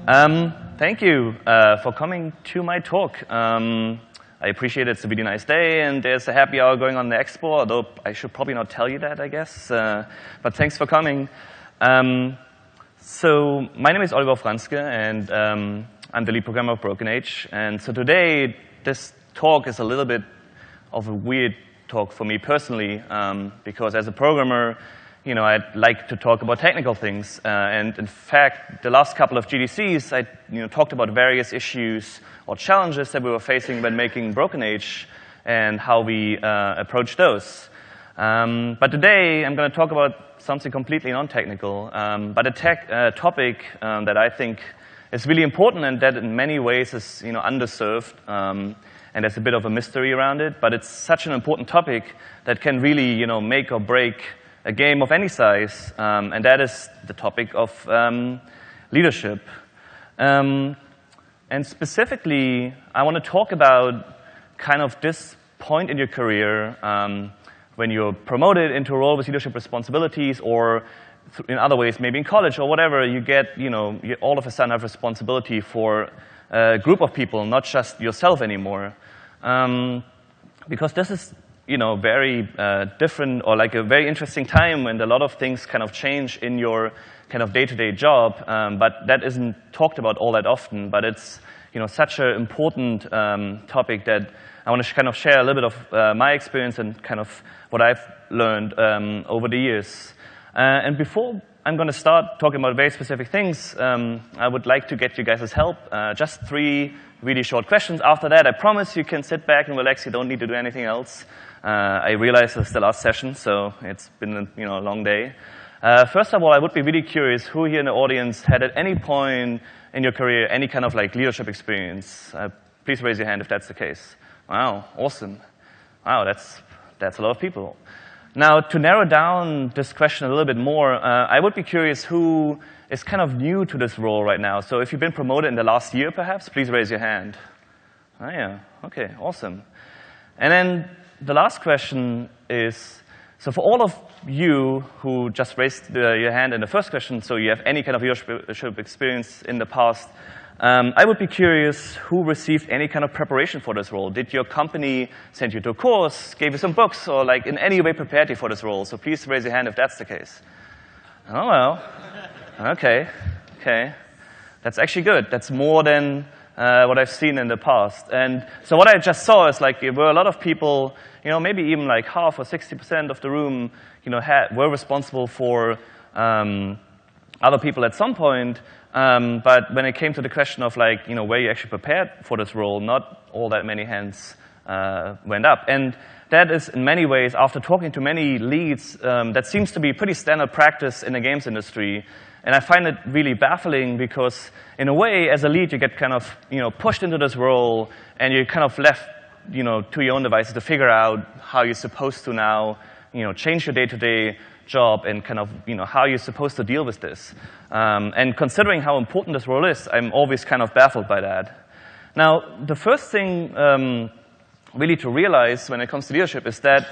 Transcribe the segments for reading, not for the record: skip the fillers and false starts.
Thank you for coming to my talk. I appreciate it's a really nice day, and there's a happy hour going on in the expo, although I should probably not tell you that, I guess. But thanks for coming. So my name is Oliver Franzke, and I'm the lead programmer of Broken Age. And so today, this talk is a little bit of a weird talk for me personally, because as a programmer, I'd like to talk about technical things. And in fact, the last couple of GDCs, I talked about various issues or challenges that we were facing when making Broken Age and how we approach those. But today, I'm going to talk about something completely non-technical, but a topic that I think is really important and that in many ways is underserved. And there's a bit of a mystery around it, but it's such an important topic that can really make or break a game of any size, and that is the topic of leadership. And specifically, I want to talk about kind of this point in your career when you're promoted into a role with leadership responsibilities, or in other ways, maybe in college or whatever, you get, you all of a sudden have responsibility for a group of people, not just yourself anymore. Because this is very different, or like a very interesting time when a lot of things kind of change in your kind of day-to-day job, but that isn't talked about all that often. But it's such an important topic that I want to kind of share a little bit of my experience and kind of what I've learned over the years. And before I'm going to start talking about very specific things, I would like to get you guys' help. Just 3 really short questions. After that, I promise you can sit back and relax. You don't need to do anything else. I realize it's the last session, so it's been a long day. First of all, I would be really curious who here in the audience had at any point in your career any kind of like leadership experience. Please raise your hand if that's the case. Wow, awesome. Wow, that's a lot of people. Now, to narrow down this question a little bit more, I would be curious who is kind of new to this role right now. So if you've been promoted in the last year, perhaps, please raise your hand. Oh, yeah. OK, awesome. And then the last question is, so for all of you who just raised your hand in the first question, so you have any kind of leadership experience in the past, I would be curious who received any kind of preparation for this role. Did your company send you to a course, gave you some books, or like in any way prepared you for this role? So please raise your hand if that's the case. Oh, well. OK. That's actually good. That's more than what I've seen in the past. And so what I just saw is like there were a lot of people, maybe even like half or 60% of the room, were responsible for other people at some point. But when it came to the question of like, were you actually prepared for this role, not all that many hands went up. And that is in many ways, after talking to many leads, that seems to be pretty standard practice in the games industry. And I find it really baffling because, in a way, as a lead, you get kind of pushed into this role, and you're kind of left to your own devices to figure out how you're supposed to now change your day-to-day job and kind of how you're supposed to deal with this. And considering how important this role is, I'm always kind of baffled by that. Now, the first thing really to realize when it comes to leadership is that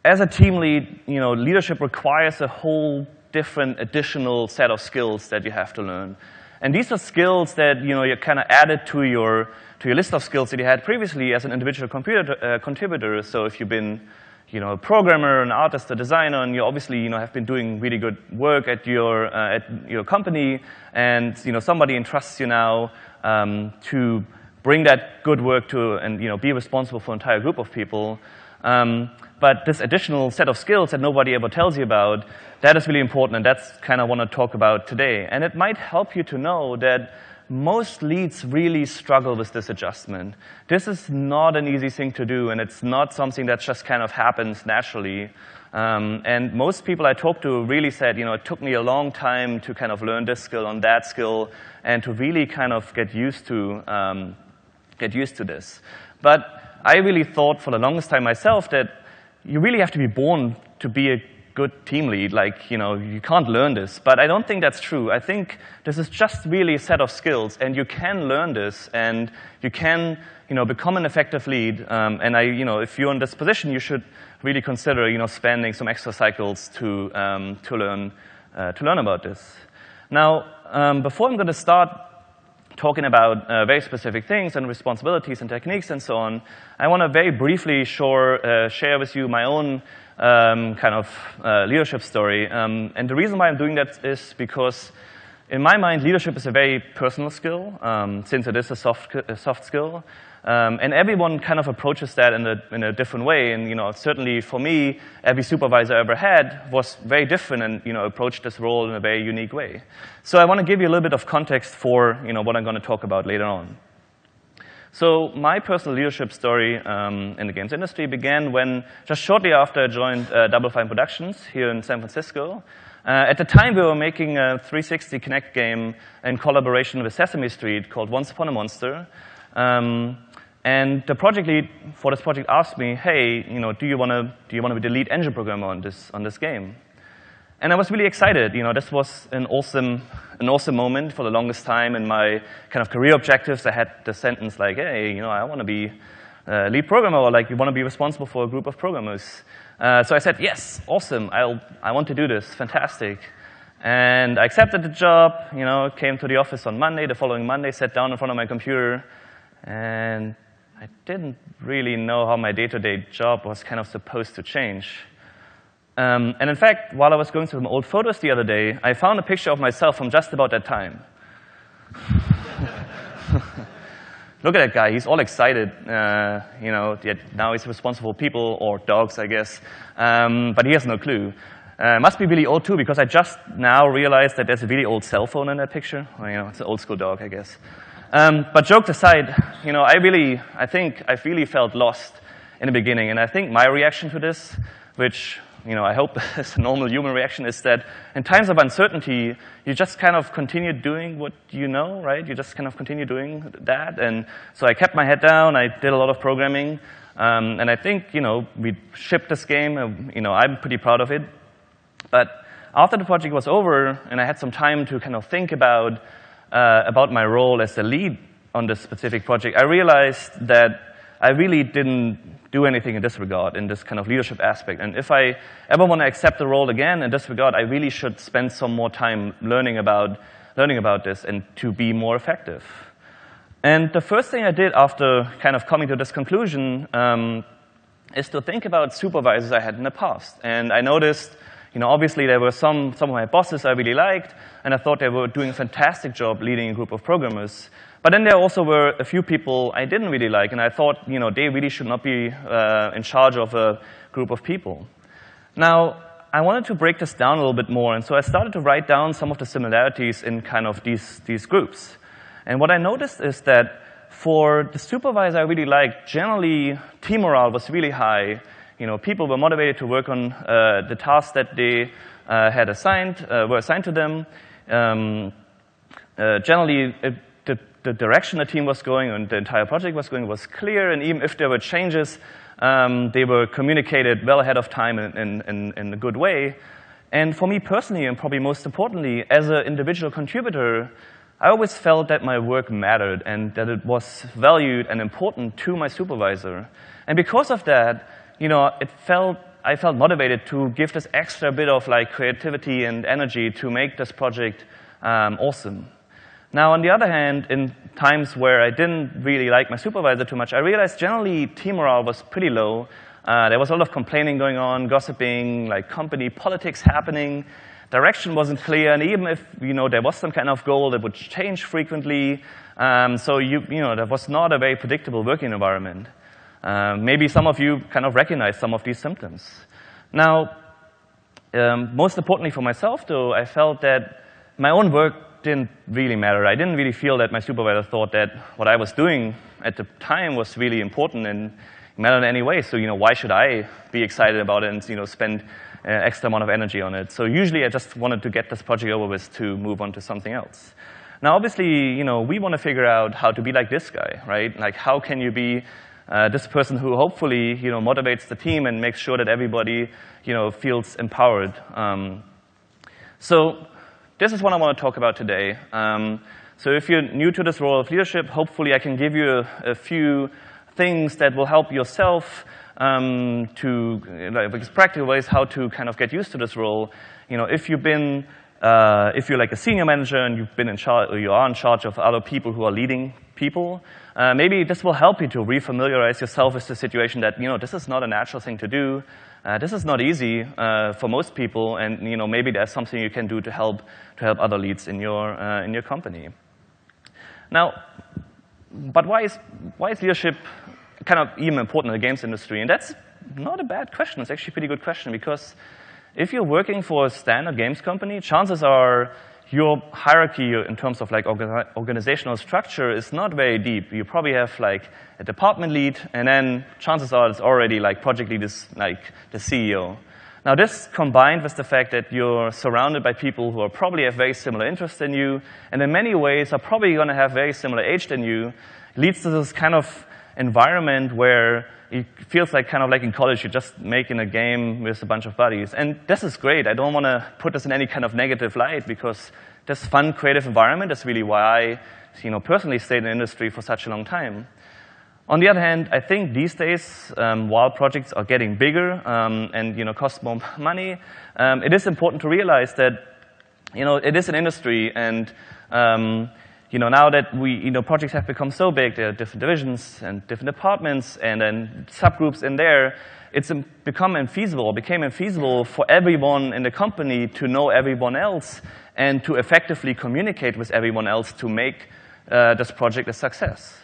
as a team lead, leadership requires a whole different additional set of skills that you have to learn. And these are skills that you kind of added to your list of skills that you had previously as an individual contributor. So if you've been a programmer, an artist, a designer, and you obviously have been doing really good work at your company, and somebody entrusts you now to bring that good work to and be responsible for an entire group of people. But this additional set of skills that nobody ever tells you about, that is really important, and that's kind of what I want to talk about today. And it might help you to know that most leads really struggle with this adjustment. This is not an easy thing to do, and it's not something that just kind of happens naturally. And most people I talked to really said, it took me a long time to kind of learn this skill and that skill, and to really kind of get used to this. But I really thought for the longest time myself that you really have to be born to be a good team lead. Like, you can't learn this. But I don't think that's true. I think this is just really a set of skills, and you can learn this, and you can, become an effective lead. And if you're in this position, you should really consider, spending some extra cycles to learn about this. Now, before I'm going to start talking about very specific things and responsibilities and techniques and so on, I want to very briefly share with you my own kind of leadership story. And the reason why I'm doing that is because, in my mind, leadership is a very personal skill, since it is a soft skill. And everyone kind of approaches that in a different way. And certainly for me, every supervisor I ever had was very different and approached this role in a very unique way. So I want to give you a little bit of context for what I'm going to talk about later on. So my personal leadership story in the games industry began when, just shortly after I joined Double Fine Productions here in San Francisco. At the time, we were making a 360 Kinect game in collaboration with Sesame Street called Once Upon a Monster. And the project lead for this project asked me, "Hey, do you want to be the lead engine programmer on this game?" And I was really excited. This was an awesome moment. For the longest time in my kind of career objectives, I had the sentence like, "Hey, I want to be lead programmer," or like, "You want to be responsible for a group of programmers." So I said, "Yes, awesome. I want to do this. Fantastic." And I accepted the job. Came to the office on Monday. The following Monday, sat down in front of my computer, and I didn't really know how my day-to-day job was kind of supposed to change. And in fact, while I was going through my old photos the other day, I found a picture of myself from just about that time. Look at that guy. He's all excited. Now he's responsible for people, or dogs, I guess. But he has no clue. Must be really old, too, because I just now realized that there's a really old cell phone in that picture. Well, it's an old-school dog, I guess. But jokes aside, I think I really felt lost in the beginning. And I think my reaction to this, which, I hope is a normal human reaction, is that in times of uncertainty, you just kind of continue doing what you know, right? You just kind of continue doing that. And so I kept my head down. I did a lot of programming. And I think, we shipped this game. I'm pretty proud of it. But after the project was over, and I had some time to kind of think about my role as the lead on this specific project, I realized that I really didn't do anything in this regard, in this kind of leadership aspect. And if I ever want to accept the role again in this regard, I really should spend some more time learning about this and to be more effective. And the first thing I did after kind of coming to this conclusion is to think about supervisors I had in the past. And I noticed, obviously there were some of my bosses I really liked, and I thought they were doing a fantastic job leading a group of programmers. But then there also were a few people I didn't really like, and I thought, they really should not be in charge of a group of people. Now, I wanted to break this down a little bit more, and so I started to write down some of the similarities in kind of these groups. And what I noticed is that for the supervisor I really liked, generally team morale was really high. People were motivated to work on the tasks that they were assigned to them. Generally, the direction the team was going and the entire project was going was clear, and even if there were changes, they were communicated well ahead of time in a good way. And for me personally, and probably most importantly, as an individual contributor, I always felt that my work mattered and that it was valued and important to my supervisor. And because of that, I felt motivated to give this extra bit of creativity and energy to make this project awesome. Now, on the other hand, in times where I didn't really like my supervisor too much, I realized generally team morale was pretty low. There was a lot of complaining going on, gossiping, company politics happening. Direction wasn't clear, and even if there was some kind of goal, it would change frequently. So there was not a very predictable working environment. Maybe some of you kind of recognize some of these symptoms. Now, most importantly for myself, though, I felt that my own work didn't really matter. I didn't really feel that my supervisor thought that what I was doing at the time was really important and mattered in any way. So, why should I be excited about it and, spend extra amount of energy on it? So usually I just wanted to get this project over with to move on to something else. Now, obviously, we want to figure out how to be like this guy, right? How can you be this person who hopefully, motivates the team and makes sure that everybody, feels empowered. So this is what I want to talk about today. So if you're new to this role of leadership, hopefully I can give you a few things that will help yourself because practical ways how to kind of get used to this role. If you've been if you're like a senior manager and you've been in charge, or you are in charge of other people who are leading people, maybe this will help you to refamiliarize yourself with the situation that, this is not a natural thing to do. This is not easy for most people, and maybe there's something you can do to help other leads in your company. Now, but why is leadership kind of even important in the games industry? And that's not a bad question. It's actually a pretty good question, because if you're working for a standard games company, chances are your hierarchy in terms of like organizational structure is not very deep. You probably have like a department lead, and then chances are it's already like project lead is like the CEO. Now this combined with the fact that you're surrounded by people who are probably have very similar interests than you, and in many ways are probably going to have very similar age than you, leads to this kind of environment where it feels like kind of like in college, you're just making a game with a bunch of buddies. And this is great. I don't want to put this in any kind of negative light, because this fun, creative environment is really why I personally stayed in the industry for such a long time. On the other hand, I think these days, while projects are getting bigger and cost more money, it is important to realize that it is an industry, and now that projects have become so big, there are different divisions and different departments and then subgroups in there, it's became infeasible for everyone in the company to know everyone else and to effectively communicate with everyone else to make this project a success.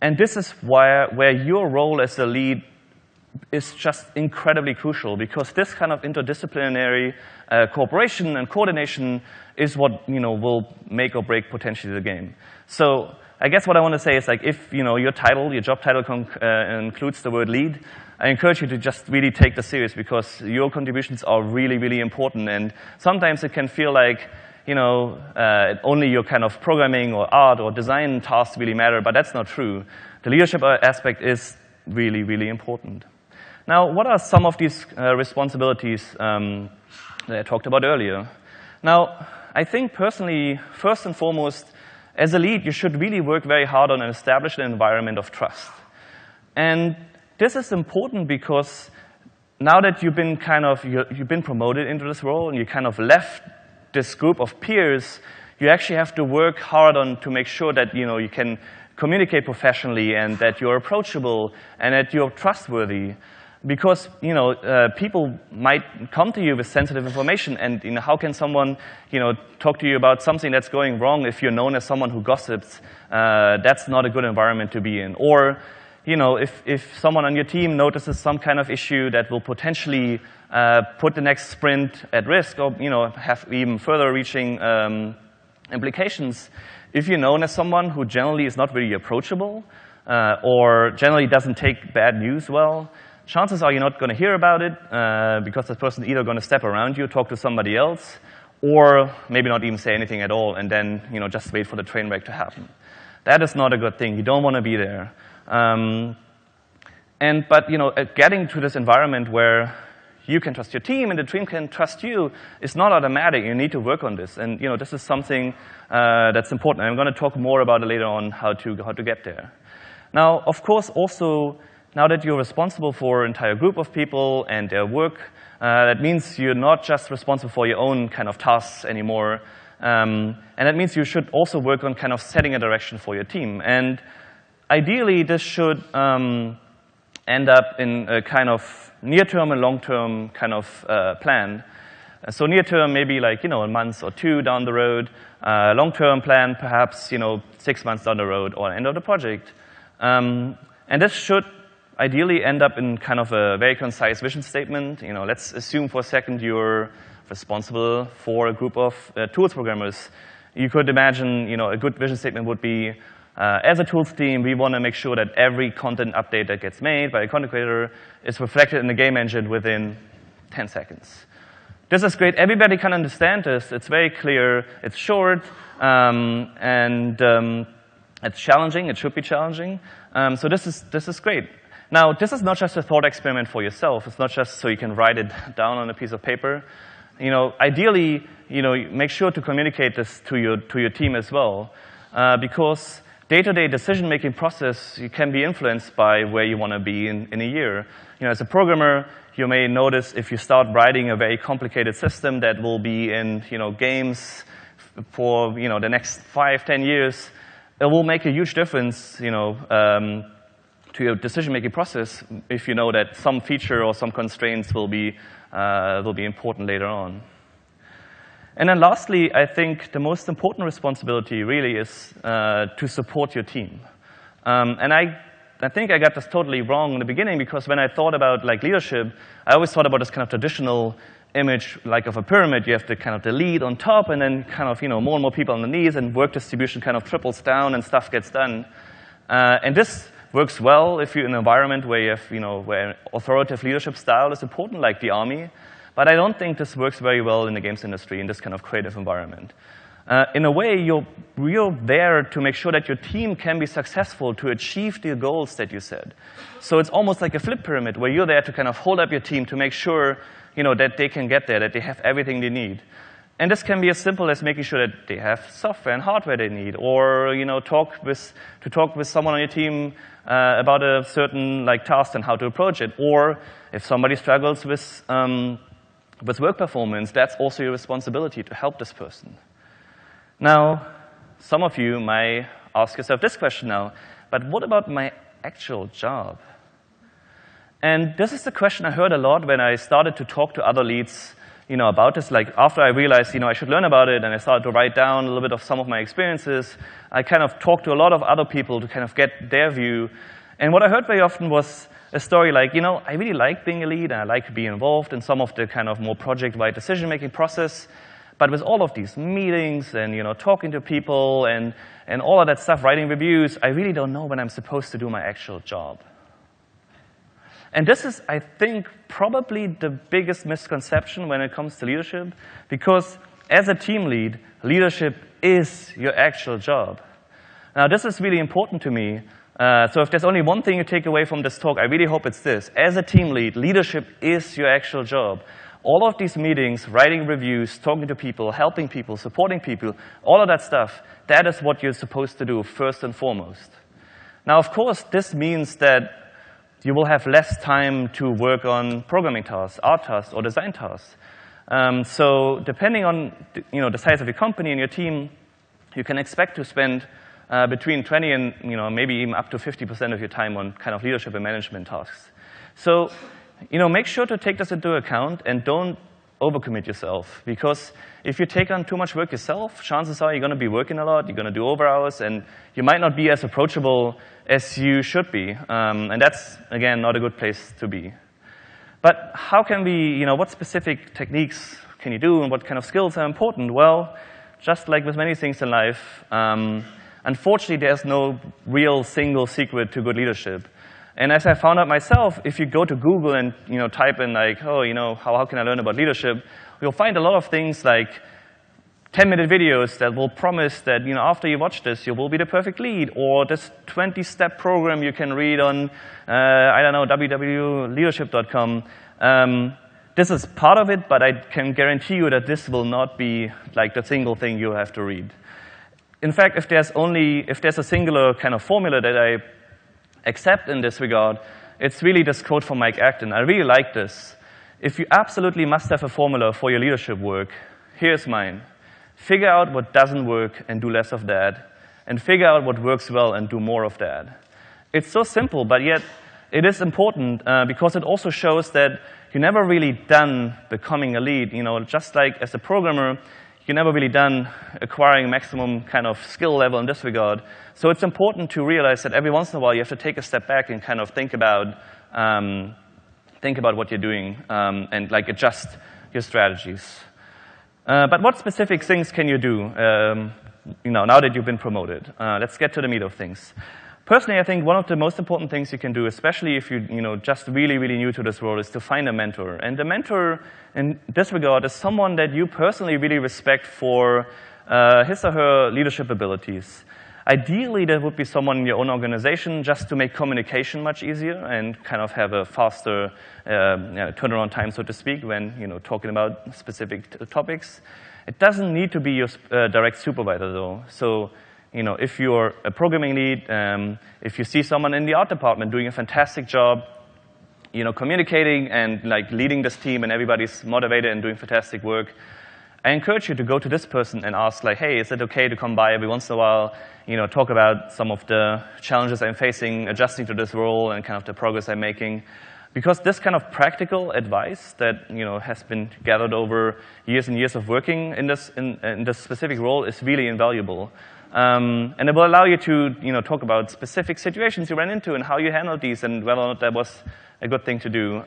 And this is where your role as a lead is just incredibly crucial, because this kind of interdisciplinary cooperation and coordination is what will make or break potentially the game. So I guess what I want to say is, like, if your job title includes the word lead, I encourage you to just really take this serious, because your contributions are really, really important. And sometimes it can feel like only your kind of programming or art or design tasks really matter, but that's not true. The leadership aspect is really, really important. Now, what are some of these responsibilities that I talked about earlier? Now, I think personally, first and foremost, as a lead, you should really work very hard on establishing an environment of trust. And this is important because now that you've been promoted into this role and you kind of left this group of peers, you actually have to work hard on to make sure that you can communicate professionally and that you're approachable and that you're trustworthy. Because people might come to you with sensitive information, and how can someone talk to you about something that's going wrong if you're known as someone who gossips? That's not a good environment to be in. Or if someone on your team notices some kind of issue that will potentially put the next sprint at risk, or have even further-reaching implications, if you're known as someone who generally is not really approachable or generally doesn't take bad news well, chances are you're not going to hear about it because this person is either going to step around you, talk to somebody else, or maybe not even say anything at all, and then just wait for the train wreck to happen. That is not a good thing. You don't want to be there. But getting to this environment where you can trust your team and the team can trust you is not automatic. You need to work on this, and this is something that's important. I'm going to talk more about it later on how to get there. Now, of course, also, now that you're responsible for an entire group of people and their work, that means you're not just responsible for your own kind of tasks anymore. And that means you should also work on kind of setting a direction for your team. And ideally, this should end up in a kind of near-term and long-term kind of plan. So near-term, maybe like a month or two down the road. Long-term plan, perhaps 6 months down the road or end of the project. And this should ideally end up in kind of a very concise vision statement. Let's assume for a second you're responsible for a group of tools programmers. You could imagine, a good vision statement would be, as a tools team, we want to make sure that every content update that gets made by a content creator is reflected in the game engine within 10 seconds. This is great. Everybody can understand this. It's very clear. It's short, and it's challenging. It should be challenging. So this is great. Now, this is not just a thought experiment for yourself. It's not just so you can write it down on a piece of paper. Ideally, make sure to communicate this to your team as well, because day-to-day decision-making process can be influenced by where you want to be in a year. As a programmer, you may notice if you start writing a very complicated system that will be in games for the next 5-10 years, it will make a huge difference to your decision-making process if you know that some feature or some constraints will be important later on. And then lastly, I think the most important responsibility really is to support your team. And I think I got this totally wrong in the beginning, because when I thought about leadership, I always thought about this kind of traditional image of a pyramid. You have the lead on top, and then more and more people on the knees, and work distribution kind of triples down and stuff gets done. And this works well if you're in an environment where you have where authoritative leadership style is important, like the army. But I don't think this works very well in the games industry in this kind of creative environment. In a way, you're there to make sure that your team can be successful to achieve the goals that you set. So it's almost like a flip pyramid, where you're there to kind of hold up your team to make sure that they can get there, that they have everything they need. And this can be as simple as making sure that they have software and hardware they need, or talk with someone on your team about a certain task and how to approach it. Or if somebody struggles with work performance, that's also your responsibility to help this person. Now, some of you might ask yourself this question now, but what about my actual job? And this is the question I heard a lot when I started to talk to other leads about this. After I realized I should learn about it, and I started to write down a little bit of some of my experiences, I kind of talked to a lot of other people to kind of get their view. And what I heard very often was a story like, I really like being a lead, and I like to be involved in some of the kind of more project-wide decision-making process. But with all of these meetings and talking to people and all of that stuff, writing reviews, I really don't know when I'm supposed to do my actual job. And this is, I think, probably the biggest misconception when it comes to leadership, because as a team lead, leadership is your actual job. Now, this is really important to me. So if there's only one thing you take away from this talk, I really hope it's this. As a team lead, leadership is your actual job. All of these meetings, writing reviews, talking to people, helping people, supporting people, all of that stuff, that is what you're supposed to do first and foremost. Now, of course, this means that you will have less time to work on programming tasks, art tasks, or design tasks. So depending on the size of your company and your team, you can expect to spend between 20 and maybe even up to 50% of your time on kind of leadership and management tasks. So make sure to take this into account and don't overcommit yourself. Because if you take on too much work yourself, chances are you're going to be working a lot, you're going to do overhours, and you might not be as approachable as you should be. And that's, again, not a good place to be. But how can we, what specific techniques can you do, and what kind of skills are important? Well, just like with many things in life, unfortunately, there's no real single secret to good leadership. And as I found out myself, if you go to Google and type in how can I learn about leadership, you'll find a lot of things like 10-minute videos that will promise that after you watch this, you will be the perfect lead, or this 20-step program you can read on www.leadership.com. This is part of it, but I can guarantee you that this will not be the single thing you have to read. In fact, if there's a singular kind of formula that I accept in this regard, it's really this quote from Mike Acton. I really like this. If you absolutely must have a formula for your leadership work, here's mine. Figure out what doesn't work and do less of that, and figure out what works well and do more of that. It's so simple, but yet it is important because it also shows that you're never really done becoming a lead. Just like as a programmer, you're never really done acquiring maximum kind of skill level in this regard. So it's important to realize that every once in a while you have to take a step back and kind of think about what you're doing and adjust your strategies. But what specific things can you do now that you've been promoted? Let's get to the meat of things. Personally, I think one of the most important things you can do, especially if you're just really, really new to this role, is to find a mentor. And the mentor in this regard is someone that you personally really respect for his or her leadership abilities. Ideally, that would be someone in your own organization, just to make communication much easier and kind of have a faster turnaround time, so to speak, when talking about specific topics. It doesn't need to be your direct supervisor, though. So if you're a programming lead, if you see someone in the art department doing a fantastic job, communicating and like leading this team and everybody's motivated and doing fantastic work, I encourage you to go to this person and ask, like, hey, is it okay to come by every once in a while, talk about some of the challenges I'm facing, adjusting to this role and kind of the progress I'm making. Because this kind of practical advice that has been gathered over years and years of working in this specific role is really invaluable. And it will allow you to talk about specific situations you ran into and how you handled these and whether or not that was a good thing to do.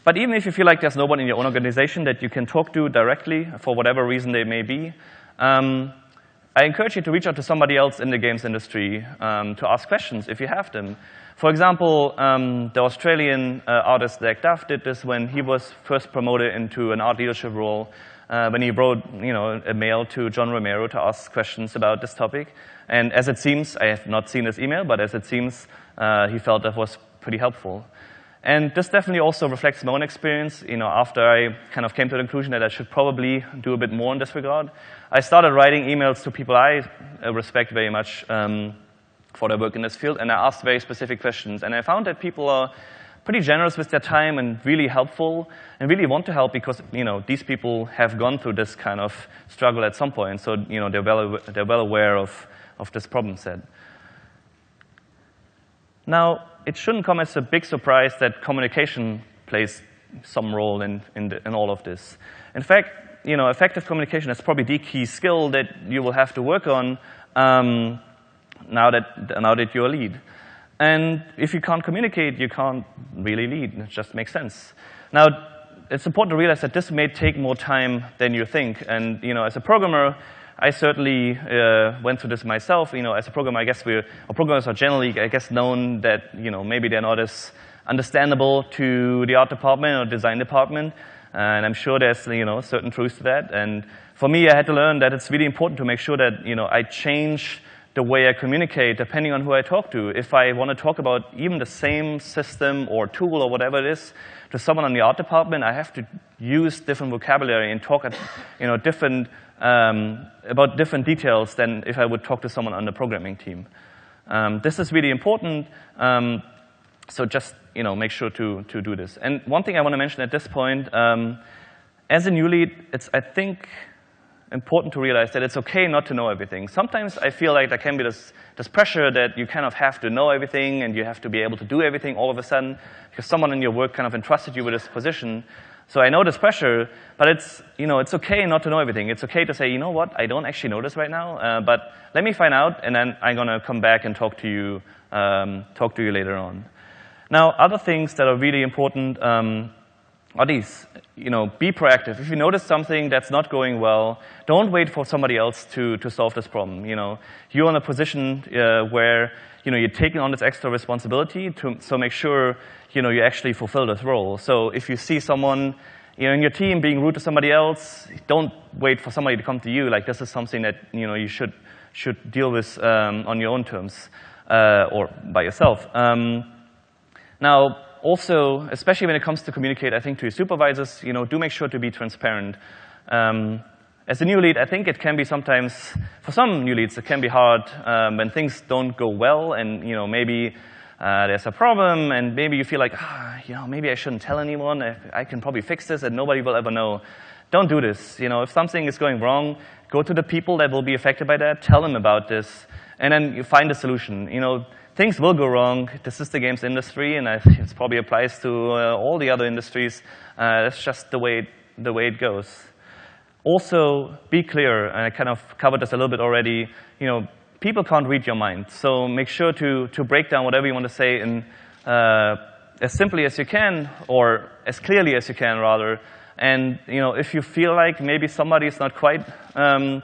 But even if you feel like there's no one in your own organization that you can talk to directly for whatever reason they may be, I encourage you to reach out to somebody else in the games industry to ask questions if you have them. For example, the Australian artist Zach Duff did this when he was first promoted into an art leadership role, when he wrote a mail to John Romero to ask questions about this topic. And as it seems, I have not seen his email, but as it seems, he felt that was pretty helpful. And this definitely also reflects my own experience. After I kind of came to the conclusion that I should probably do a bit more in this regard, I started writing emails to people I respect very much for their work in this field, and I asked very specific questions. And I found that people are pretty generous with their time and really helpful and really want to help because these people have gone through this kind of struggle at some point, so they're well aware of this problem set. Now, it shouldn't come as a big surprise that communication plays some role in all of this. In fact, effective communication is probably the key skill that you will have to work on now that you're a lead. And if you can't communicate, you can't really lead. It just makes sense. Now, it's important to realize that this may take more time than you think. And as a programmer, I certainly went through this myself. As a programmer, I guess programmers are generally, I guess, known that maybe they're not as understandable to the art department or design department, and I'm sure there's certain truth to that. And for me, I had to learn that it's really important to make sure that I change the way I communicate depending on who I talk to. If I want to talk about even the same system or tool or whatever it is to someone in the art department, I have to use different vocabulary and talk about different details than if I would talk to someone on the programming team. This is really important, so just make sure to do this. And one thing I want to mention at this point, as a new lead, it's, I think, important to realize that it's okay not to know everything. Sometimes I feel like there can be this pressure that you kind of have to know everything and you have to be able to do everything all of a sudden because someone in your work kind of entrusted you with this position. So I know this pressure, but it's okay not to know everything. It's okay to say, you know what, I don't actually know this right now, but let me find out, and then I'm going to come back and talk to you later on. Now, other things that are really important are these. Be proactive. If you notice something that's not going well, don't wait for somebody else to solve this problem. You're in a position where you're taking on this extra responsibility, so make sure you actually fulfill this role. So if you see someone in your team being rude to somebody else, don't wait for somebody to come to you. Like, this is something that you should deal with on your own terms or by yourself. Now, also, especially when it comes to communicate, I think, to your supervisors, do make sure to be transparent. As a new lead, I think it can be sometimes, for some new leads, it can be hard when things don't go well and, maybe there's a problem and maybe you feel like, maybe I shouldn't tell anyone. I can probably fix this and nobody will ever know. Don't do this. If something is going wrong, go to the people that will be affected by that, tell them about this, and then you find a solution. Things will go wrong. This is the games industry, and it probably applies to all the other industries. That's just the way it goes. Also, be clear, and I kind of covered this a little bit already. People can't read your mind, so make sure to break down whatever you want to say in as simply as you can, or as clearly as you can, rather. And if you feel like maybe somebody is not quite on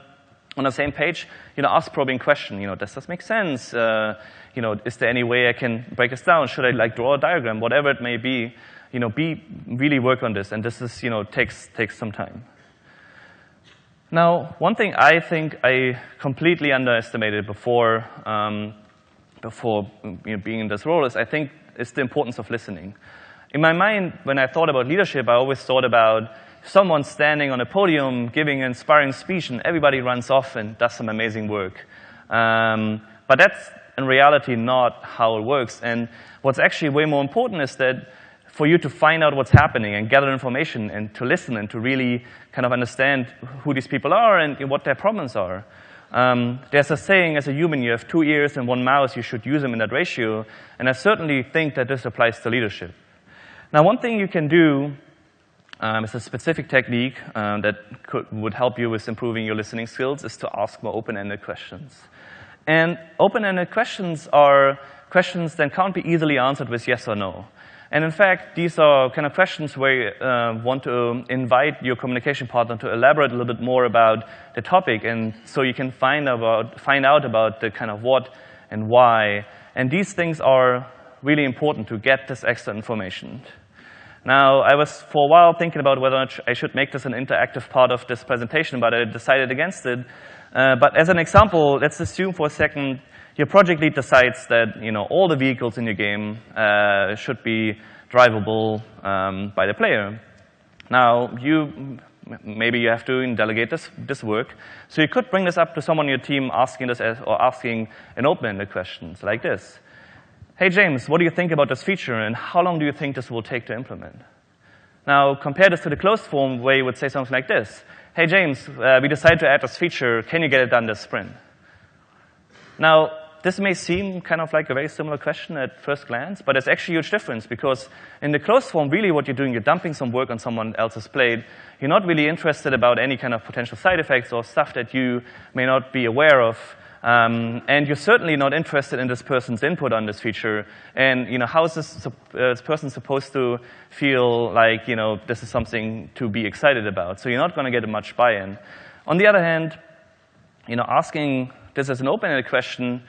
the same page, ask probing question. Does this make sense? Is there any way I can break this down? Should I draw a diagram? Whatever it may be, really work on this. And this is, takes some time. Now, one thing I think I completely underestimated before being in this role is, I think, is the importance of listening. In my mind, when I thought about leadership, I always thought about someone standing on a podium giving an inspiring speech and everybody runs off and does some amazing work. But that's in reality not how it works. And what's actually way more important is that for you to find out what's happening and gather information and to listen and to really kind of understand who these people are and what their problems are. There's a saying, as a human, you have 2 ears and 1 mouth, you should use them in that ratio, and I certainly think that this applies to leadership. Now, one thing you can do is a specific technique that would help you with improving your listening skills is to ask more open-ended questions. And open-ended questions are questions that can't be easily answered with yes or no. And in fact, these are kind of questions where you want to invite your communication partner to elaborate a little bit more about the topic, and so you can find out about the kind of what and why. And these things are really important to get this extra information. Now, I was for a while thinking about whether or not I should make this an interactive part of this presentation, but I decided against it. But as an example, let's assume for a second your project lead decides that all the vehicles in your game should be drivable by the player. Now, maybe you have to delegate this work. So you could bring this up to someone on your team asking an open-ended question like this. Hey, James, what do you think about this feature, and how long do you think this will take to implement? Now, compare this to the closed form where you would say something like this. Hey, James, we decided to add this feature. Can you get it done this sprint? Now, this may seem kind of like a very similar question at first glance, but it's actually a huge difference, because in the closed form, really what you're doing, you're dumping some work on someone else's plate. You're not really interested about any kind of potential side effects or stuff that you may not be aware of. And you're certainly not interested in this person's input on this feature. And how is this person supposed to feel like this is something to be excited about? So you're not going to get much buy-in. On the other hand, asking this as an open-ended question,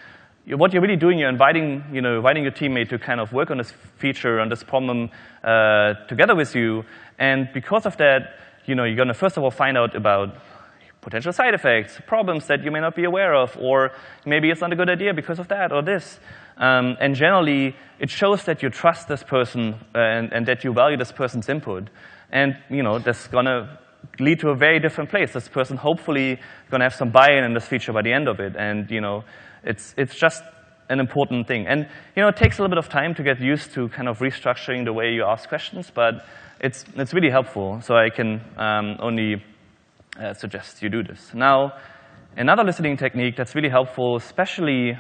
what you're really doing, you're inviting your teammate to kind of work on this feature, on this problem together with you. And because of that, you're going to first of all find out about potential side effects, problems that you may not be aware of, or maybe it's not a good idea because of that or this. And generally, it shows that you trust this person and that you value this person's input. And that's going to lead to a very different place. This person hopefully going to have some buy-in in this feature by the end of it. And it's just an important thing. And it takes a little bit of time to get used to kind of restructuring the way you ask questions, but it's really helpful. So I can only suggest you do this. Now, another listening technique that's really helpful, especially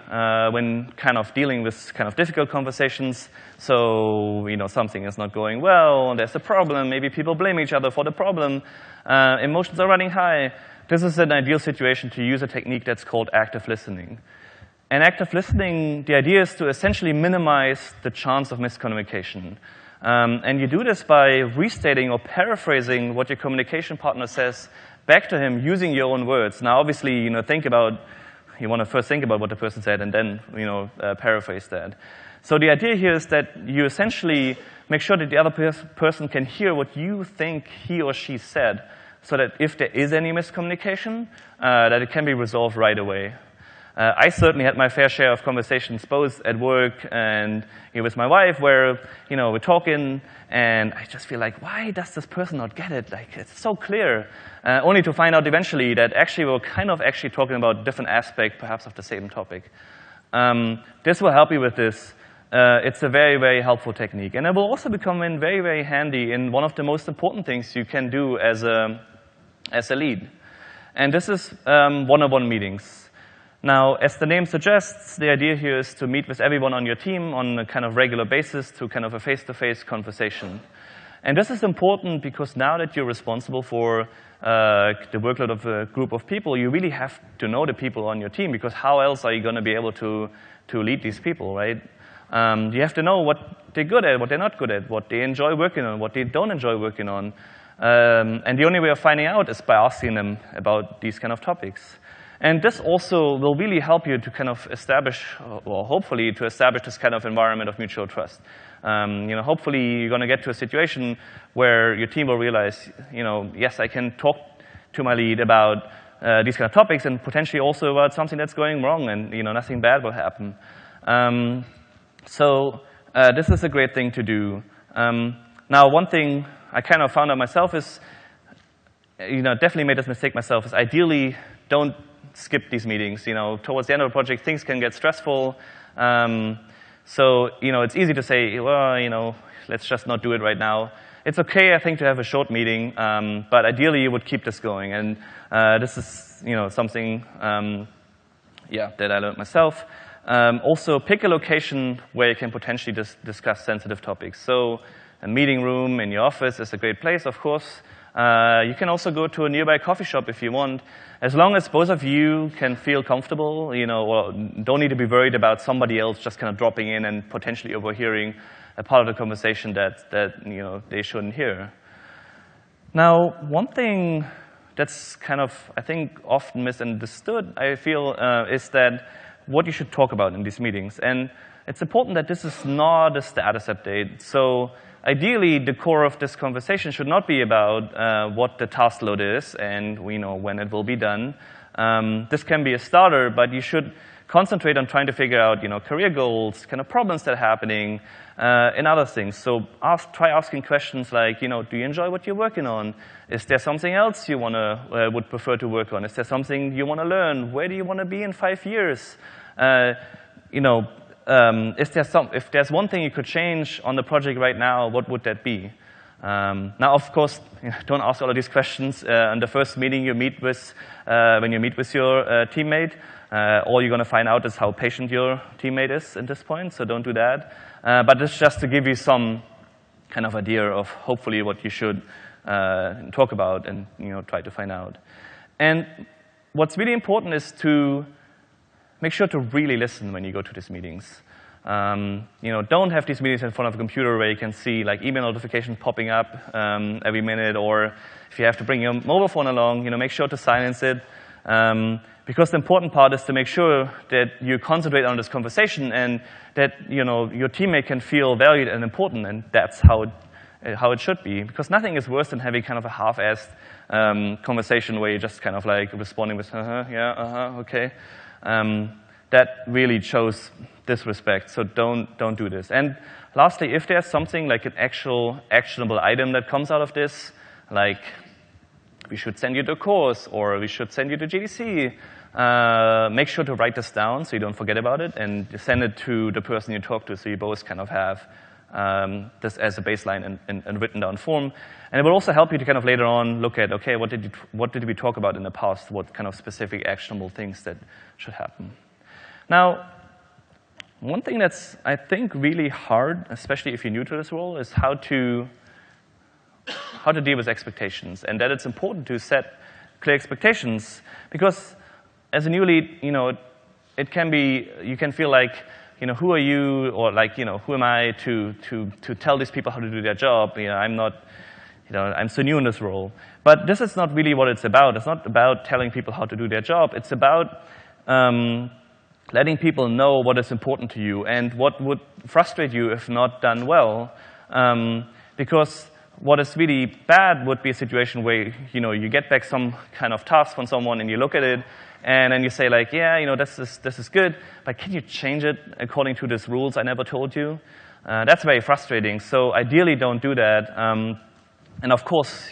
when kind of dealing with kind of difficult conversations. So, something is not going well, there's a problem, maybe people blame each other for the problem, emotions are running high. This is an ideal situation to use a technique that's called active listening. And active listening, the idea is to essentially minimize the chance of miscommunication. And you do this by restating or paraphrasing what your communication partner says back to him using your own words. Now, obviously, you want to first think about what the person said and then, paraphrase that. So the idea here is that you essentially make sure that the other person can hear what you think he or she said, so that if there is any miscommunication, that it can be resolved right away. I certainly had my fair share of conversations, both at work and with my wife, where we're talking, and I just feel like, why does this person not get it? Like, it's so clear. Only to find out eventually that actually we're kind of actually talking about a different aspect, perhaps of the same topic. This will help you with this. It's a very, very helpful technique, and it will also become very, very handy in one of the most important things you can do as a lead. And this is one-on-one meetings. Now, as the name suggests, the idea here is to meet with everyone on your team on a kind of regular basis to kind of a face-to-face conversation. And this is important because now that you're responsible for the workload of a group of people, you really have to know the people on your team, because how else are you going to be able to lead these people, right? You have to know what they're good at, what they're not good at, what they enjoy working on, what they don't enjoy working on. And the only way of finding out is by asking them about these kind of topics. And this also will really help you to kind of establish, or hopefully to establish this kind of environment of mutual trust. Hopefully you're going to get to a situation where your team will realize, yes, I can talk to my lead about these kind of topics, and potentially also about something that's going wrong, and nothing bad will happen. So this is a great thing to do. Now, one thing I kind of found out myself is, definitely made this mistake myself, is ideally don't skip these meetings. Towards the end of the project, things can get stressful. So, it's easy to say, well, let's just not do it right now. It's okay, I think, to have a short meeting, but ideally you would keep this going. And this is, something, that I learned myself. Also, pick a location where you can potentially discuss sensitive topics. So, a meeting room in your office is a great place, of course. You can also go to a nearby coffee shop if you want. As long as both of you can feel comfortable, or don't need to be worried about somebody else just kind of dropping in and potentially overhearing a part of the conversation that they shouldn't hear. Now, one thing that's kind of, I think, often misunderstood, I feel, is that what you should talk about in these meetings. And it's important that this is not a status update. So ideally, the core of this conversation should not be about what the task load is and when it will be done. This can be a starter, but you should concentrate on trying to figure out career goals, kind of problems that are happening, and other things. So try asking questions like, do you enjoy what you're working on? Is there something else you would prefer to work on? Is there something you want to learn? Where do you want to be in 5 years? If there's one thing you could change on the project right now, what would that be? Now, of course, don't ask all of these questions in the first meeting you meet with, when you meet with your teammate. All you're going to find out is how patient your teammate is at this point, so don't do that. But it's just to give you some kind of idea of hopefully what you should talk about and try to find out. And what's really important is to make sure to really listen when you go to these meetings. Don't have these meetings in front of a computer where you can see like email notifications popping up every minute, or if you have to bring your mobile phone along, make sure to silence it. Because the important part is to make sure that you concentrate on this conversation and that your teammate can feel valued and important, and that's how it should be. Because nothing is worse than having kind of a half-assed conversation where you're just kind of like responding with okay. That really shows disrespect, so don't do this. And lastly, if there's something like an actual actionable item that comes out of this, like we should send you the course or we should send you the GDC, make sure to write this down so you don't forget about it and send it to the person you talk to so you both kind of have this as a baseline in written down form. And it will also help you to kind of later on look at, okay, what did we talk about in the past? What kind of specific actionable things that should happen? Now, one thing that's, I think, really hard, especially if you're new to this role, is how to deal with expectations. And that it's important to set clear expectations because as a new lead, it can be, you can feel like, who are you, or like, who am I to tell these people how to do their job? I'm not, I'm so new in this role. But this is not really what it's about. It's not about telling people how to do their job. It's about letting people know what is important to you and what would frustrate you if not done well. Because what is really bad would be a situation where, you get back some kind of task from someone and you look at it and then you say like, yeah, this is good, but can you change it according to these rules I never told you? That's very frustrating. So ideally don't do that. And of course,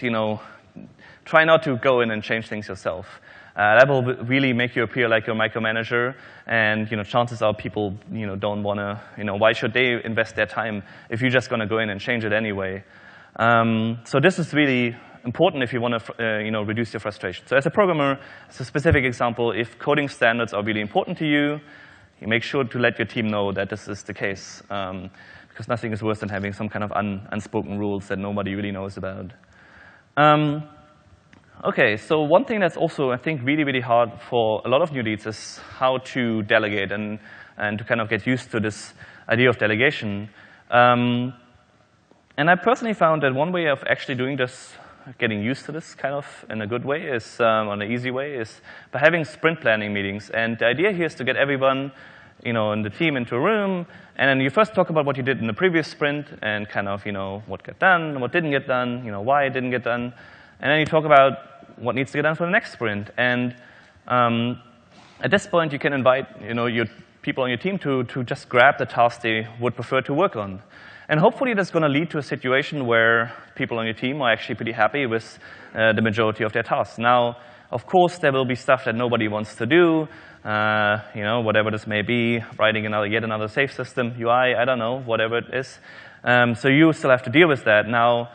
try not to go in and change things yourself. That will really make you appear like you're a micromanager, and chances are people don't want to. Why should they invest their time if you're just going to go in and change it anyway? So this is really important if you want to reduce your frustration. So as a programmer, as a specific example, if coding standards are really important to you, you make sure to let your team know that this is the case, because nothing is worse than having some kind of unspoken rules that nobody really knows about. Okay, so one thing that's also, I think, really, really hard for a lot of new leads is how to delegate and to kind of get used to this idea of delegation. And I personally found that one way of actually doing this, getting used to this kind of in a good way, is, on an easy way, is by having sprint planning meetings. And the idea here is to get everyone in the team into a room, and then you first talk about what you did in the previous sprint and kind of, what got done, what didn't get done, why it didn't get done. And then you talk about what needs to get done for the next sprint. And at this point, you can invite your people on your team to just grab the task they would prefer to work on. And hopefully that's going to lead to a situation where people on your team are actually pretty happy with the majority of their tasks. Now, Of course, there will be stuff that nobody wants to do, whatever this may be, writing yet another safe system, UI, I don't know, whatever it is. So you still have to deal with that. Now,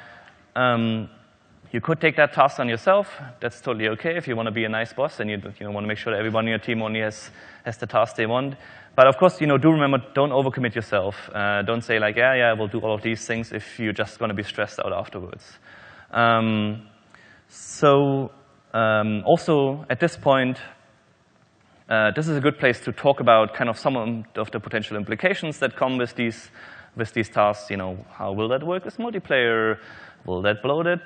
you could take that task on yourself. That's totally okay if you want to be a nice boss and you want to make sure that everyone in your team only has the task they want. But of course, do remember, don't overcommit yourself. Don't say like, yeah, we'll do all of these things if you're just going to be stressed out afterwards. Also, at this point, this is a good place to talk about kind of some of the potential implications that come with these tasks. How will that work with multiplayer? Will that blow the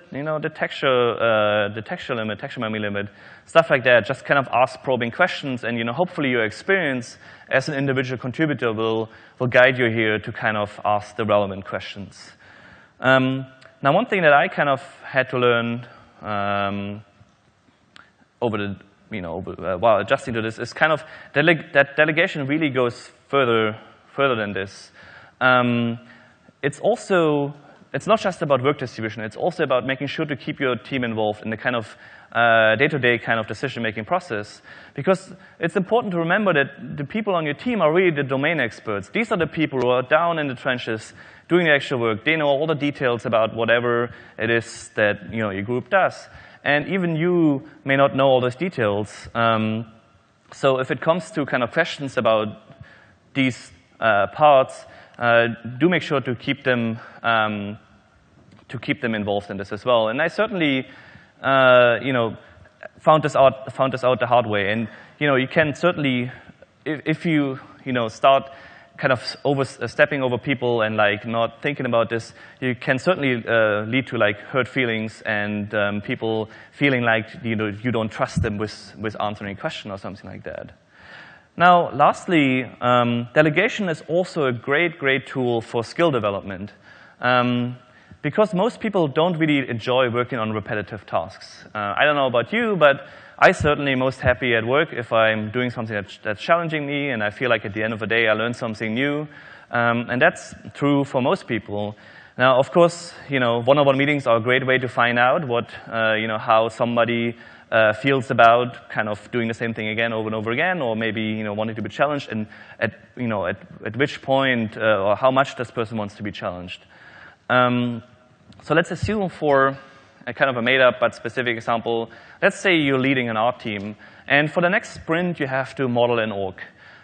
texture limit, texture memory limit, stuff like that? Just kind of ask probing questions, and hopefully your experience as an individual contributor will guide you here to kind of ask the relevant questions. Now, one thing that I kind of had to learn while adjusting to this is kind of that delegation really goes further than this. It's not just about work distribution. It's also about making sure to keep your team involved in the kind of day-to-day kind of decision-making process. Because it's important to remember that the people on your team are really the domain experts. These are the people who are down in the trenches doing the actual work. They know all the details about whatever it is that your group does. And even you may not know all those details. So if it comes to kind of questions about these parts, do make sure to keep them involved in this as well. And I certainly, found this out the hard way. And you can certainly, if you start kind of stepping over people and like not thinking about this, you can certainly lead to like hurt feelings and people feeling like you don't trust them with answering a question or something like that. Now, lastly, delegation is also a great tool for skill development. Because most people don't really enjoy working on repetitive tasks. I don't know about you, but I certainly am most happy at work if I'm doing something that's challenging me and I feel like at the end of the day I learned something new. And that's true for most people. Now, of course, one-on-one meetings are a great way to find out how somebody feels about kind of doing the same thing again over and over again, or maybe wanting to be challenged, and at which point or how much this person wants to be challenged. So let's assume for a kind of a made-up but specific example, let's say you're leading an art team, and for the next sprint you have to model an org.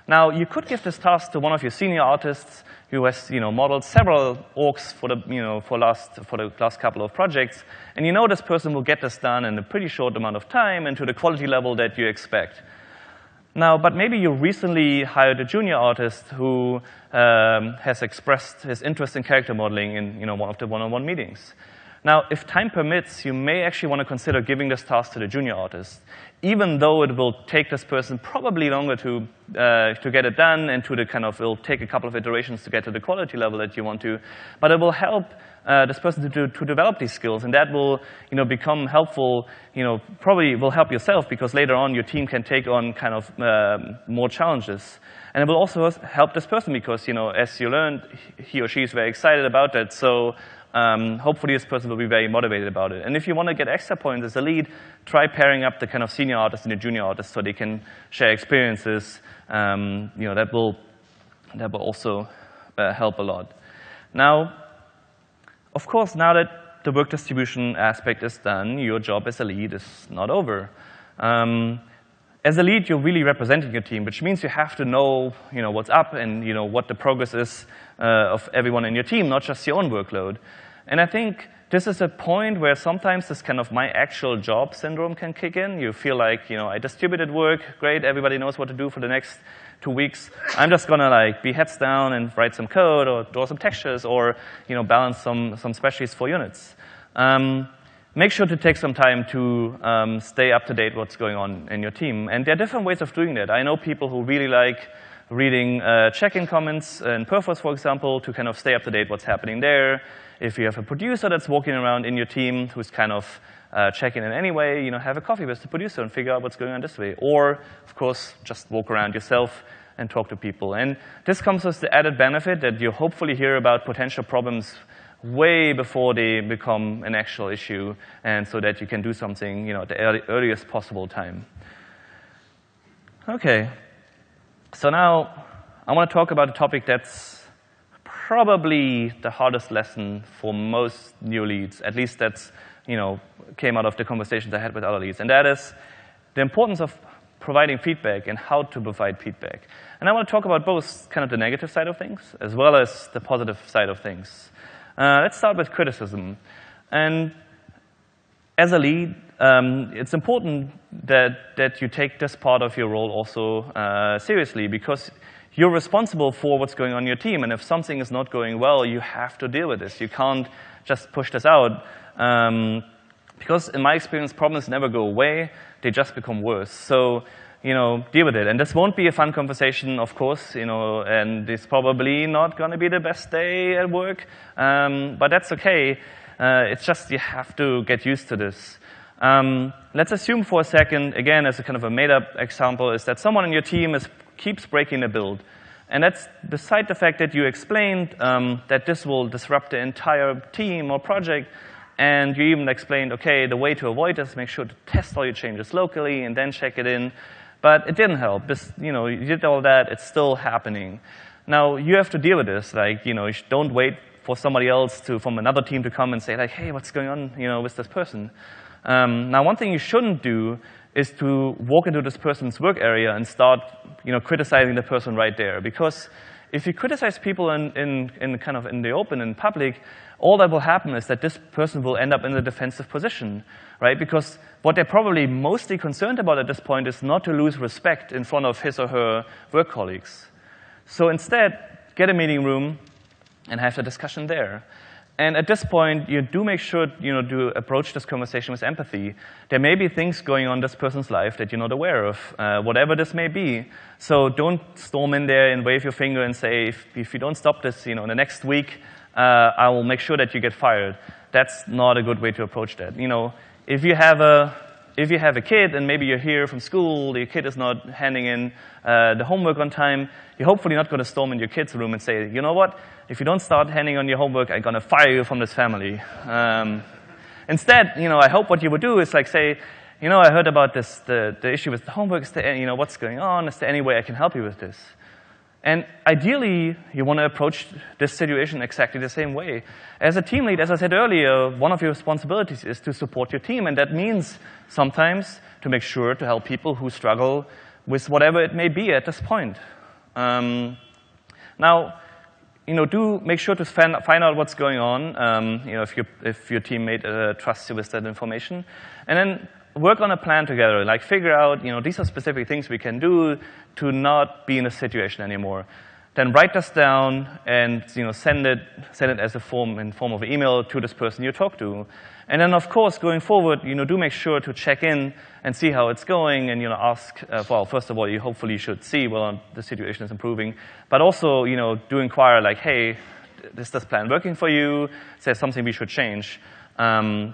Now, you could give this task to one of your senior artists who has modeled several orgs for the last couple of projects, and this person will get this done in a pretty short amount of time and to the quality level that you expect. Now, but maybe you recently hired a junior artist who has expressed his interest in character modeling in one of the one-on-one meetings. Now, if time permits, you may actually want to consider giving this task to the junior artist, even though it will take this person probably longer to get it done and it'll take a couple of iterations to get to the quality level that you want to. But it will help this person to develop these skills, and that will become helpful. Probably will help yourself because later on your team can take on kind of more challenges. And it will also help this person because as you learned, he or she is very excited about that. So hopefully this person will be very motivated about it. And if you want to get extra points as a lead, try pairing up the kind of senior artist and the junior artist so they can share experiences. That will also help a lot. Now, of course, now that the work distribution aspect is done, your job as a lead is not over. As a lead, you're really representing your team, which means you have to know, what's up and what the progress is of everyone in your team, not just your own workload. And I think this is a point where sometimes this kind of my actual job syndrome can kick in. You feel like, I distributed work, great, everybody knows what to do for the next 2 weeks. I'm just gonna be heads down and write some code or draw some textures or balance some spreadsheets for units. Make sure to take some time to stay up to date what's going on in your team. And there are different ways of doing that. I know people who really like reading check-in comments in Perforce, for example, to kind of stay up to date what's happening there. If you have a producer that's walking around in your team who's kind of checking in anyway, have a coffee with the producer and figure out what's going on this way. Or, of course, just walk around yourself and talk to people. And this comes with the added benefit that you hopefully hear about potential problems way before they become an actual issue, and so that you can do something, at the earliest possible time. Okay, so now I want to talk about a topic that's probably the hardest lesson for most new leads. At least that's, came out of the conversations I had with other leads, and that is the importance of providing feedback and how to provide feedback. And I want to talk about both kind of the negative side of things as well as the positive side of things. Let's start with criticism. And as a lead, it's important that you take this part of your role also seriously, because you're responsible for what's going on in your team. And if something is not going well, you have to deal with this. You can't just push this out. Because in my experience, problems never go away. They just become worse. So, deal with it. And this won't be a fun conversation, of course, and it's probably not going to be the best day at work. But that's okay. It's just you have to get used to this. Let's assume for a second, again, as a kind of a made-up example, is that someone in your team keeps breaking a build. And that's beside the fact that you explained that this will disrupt the entire team or project. And you even explained, okay, the way to avoid this, make sure to test all your changes locally and then check it in. But it didn't help. You did all that. It's still happening. Now, you have to deal with this. You don't wait for somebody else from another team to come and say, hey, what's going on, with this person? Now, one thing you shouldn't do is to walk into this person's work area and start, criticizing the person right there. Because if you criticize people in the open, in public, all that will happen is that this person will end up in a defensive position, right? Because what they're probably mostly concerned about at this point is not to lose respect in front of his or her work colleagues. So instead, get a meeting room and have the discussion there. And at this point, you do make sure to approach this conversation with empathy. There may be things going on in this person's life that you're not aware of, whatever this may be. So don't storm in there and wave your finger and say, if you don't stop this, in the next week, I will make sure that you get fired. That's not a good way to approach that. If you have a kid and maybe you're here from school, your kid is not handing in the homework on time, you're hopefully not going to storm in your kid's room and say, you know what, if you don't start handing on your homework, I'm going to fire you from this family. Instead, I hope what you would do is say, I heard about this, the issue with the homework. Is there, what's going on? Is there any way I can help you with this? And ideally, you want to approach this situation exactly the same way. As a team lead, as I said earlier, one of your responsibilities is to support your team. And that means sometimes to make sure to help people who struggle with whatever it may be at this point. Now, do make sure to find out what's going on, if your teammate trusts you with that information. And then work on a plan together, figure out, these are specific things we can do to not be in this situation anymore. Then write this down and, send it as in form of an email to this person you talk to. And then, of course, going forward, do make sure to check in and see how it's going and, ask, well, first of all, you hopefully should see whether the situation is improving. But also, do inquire, hey, is this plan working for you? Is there something we should change? This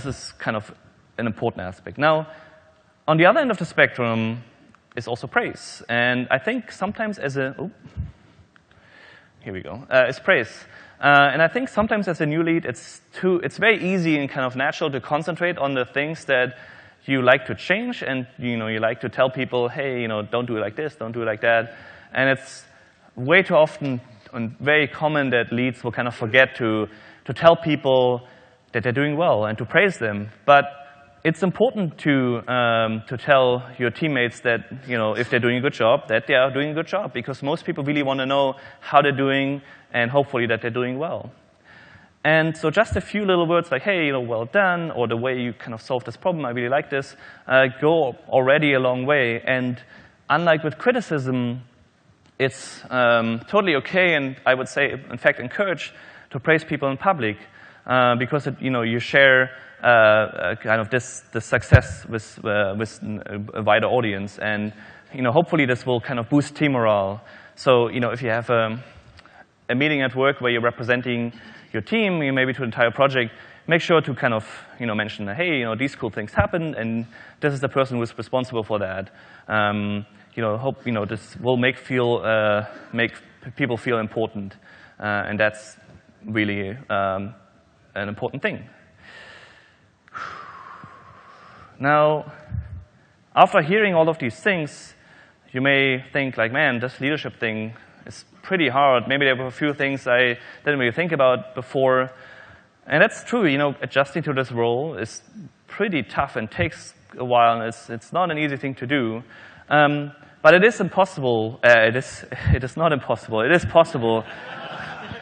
is kind of an important aspect. Now, on the other end of the spectrum is also praise. And I think sometimes is praise. And I think sometimes as a new lead, it's very easy and kind of natural to concentrate on the things that you like to change, and you like to tell people, hey, don't do it like this, don't do it like that. And it's way too often and very common that leads will kind of forget to tell people that they're doing well and to praise them. But it's important to tell your teammates that, if they're doing a good job, that they are doing a good job, because most people really want to know how they're doing and hopefully that they're doing well. And so just a few little words like, hey, well done, or the way you kind of solved this problem, I really like this, go already a long way. And unlike with criticism, it's totally okay, and I would say, in fact, encouraged to praise people in public, because you share kind of this success with a wider audience, and hopefully this will kind of boost team morale. So if you have a meeting at work where you're representing your team, maybe to the entire project, make sure to kind of mention, hey, these cool things happened, and this is the person who's responsible for that. Hope this will make people feel important. And that's really an important thing. Now, after hearing all of these things, you may think like, man, this leadership thing is pretty hard. Maybe there were a few things I didn't really think about before. And that's true, adjusting to this role is pretty tough and takes a while, and it's not an easy thing to do. But it is impossible. It is not impossible. It is possible.